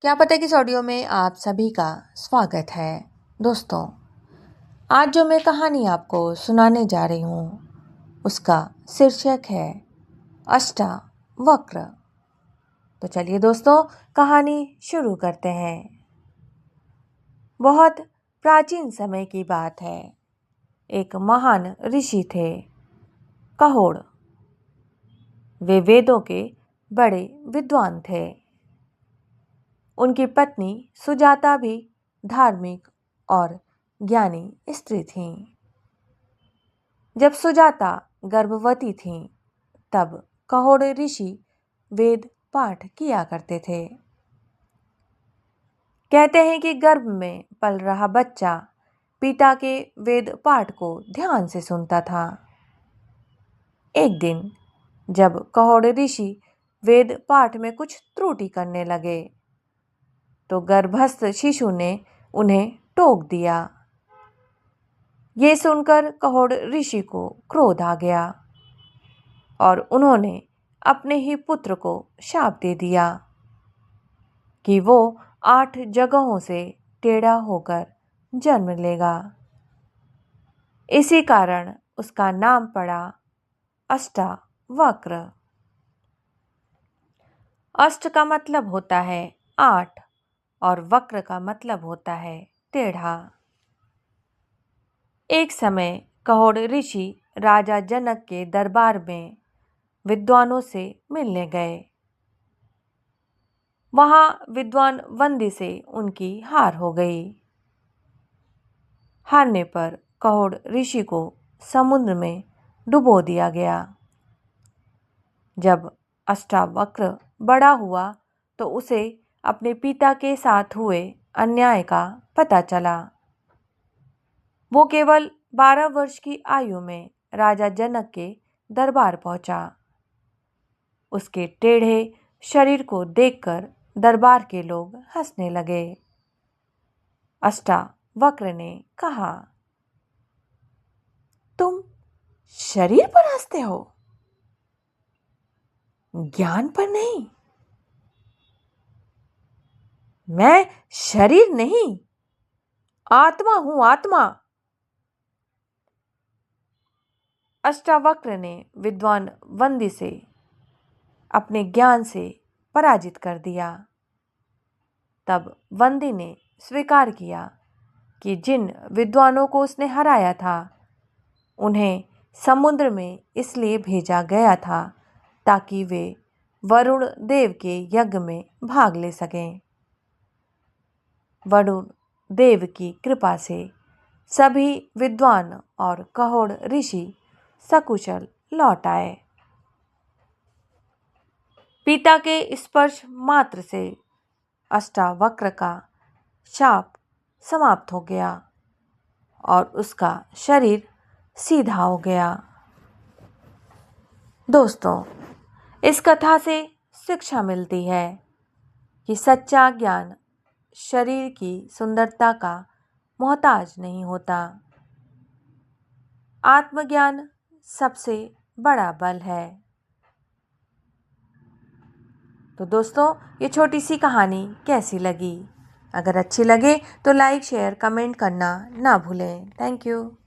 क्या पता है कि इस ऑडियो में आप सभी का स्वागत है। दोस्तों, आज जो मैं कहानी आपको सुनाने जा रही हूँ उसका शीर्षक है अष्टावक्र। तो चलिए दोस्तों, कहानी शुरू करते हैं। बहुत प्राचीन समय की बात है। एक महान ऋषि थे, कहोड़। वे वेदों के बड़े विद्वान थे। उनकी पत्नी सुजाता भी धार्मिक और ज्ञानी स्त्री थीं। जब सुजाता गर्भवती थीं, तब कहोड़ ऋषि वेद पाठ किया करते थे। कहते हैं कि गर्भ में पल रहा बच्चा पिता के वेद पाठ को ध्यान से सुनता था। एक दिन जब कहोड़ ऋषि वेद पाठ में कुछ त्रुटि करने लगे, तो गर्भस्थ शिशु ने उन्हें टोक दिया। ये सुनकर कहोड़ ऋषि को क्रोध आ गया और उन्होंने अपने ही पुत्र को शाप दे दिया कि वो 8 जगहों से टेढ़ा होकर जन्म लेगा। इसी कारण उसका नाम पड़ा अष्टावक्र। अष्ट का मतलब होता है 8 और वक्र का मतलब होता है टेढ़ा। एक समय कहोड़ ऋषि राजा जनक के दरबार में विद्वानों से मिलने गए। वहां विद्वान वंदी से उनकी हार हो गई। हारने पर कहोड़ ऋषि को समुद्र में डुबो दिया गया। जब अष्टावक्र बड़ा हुआ तो उसे अपने पिता के साथ हुए अन्याय का पता चला। वो केवल 12 वर्ष की आयु में राजा जनक के दरबार पहुंचा। उसके टेढ़े शरीर को देखकर दरबार के लोग हंसने लगे। अष्टावक्र ने कहा, तुम शरीर पर हंसते हो, ज्ञान पर नहीं। मैं शरीर नहीं, आत्मा हूं, आत्मा। अष्टावक्र ने विद्वान वंदी से अपने ज्ञान से पराजित कर दिया। तब वंदी ने स्वीकार किया कि जिन विद्वानों को उसने हराया था, उन्हें समुद्र में इसलिए भेजा गया था ताकि वे वरुण देव के यज्ञ में भाग ले सकें। वरुण देव की कृपा से सभी विद्वान और कहोड़ ऋषि सकुशल लौट आए। पिता के स्पर्श मात्र से अष्टावक्र का शाप समाप्त हो गया और उसका शरीर सीधा हो गया। दोस्तों, इस कथा से शिक्षा मिलती है कि सच्चा ज्ञान शरीर की सुंदरता का मोहताज नहीं होता। आत्मज्ञान सबसे बड़ा बल है। तो दोस्तों, ये छोटी सी कहानी कैसी लगी? अगर अच्छी लगे तो लाइक, शेयर, कमेंट करना ना भूलें। Thank you.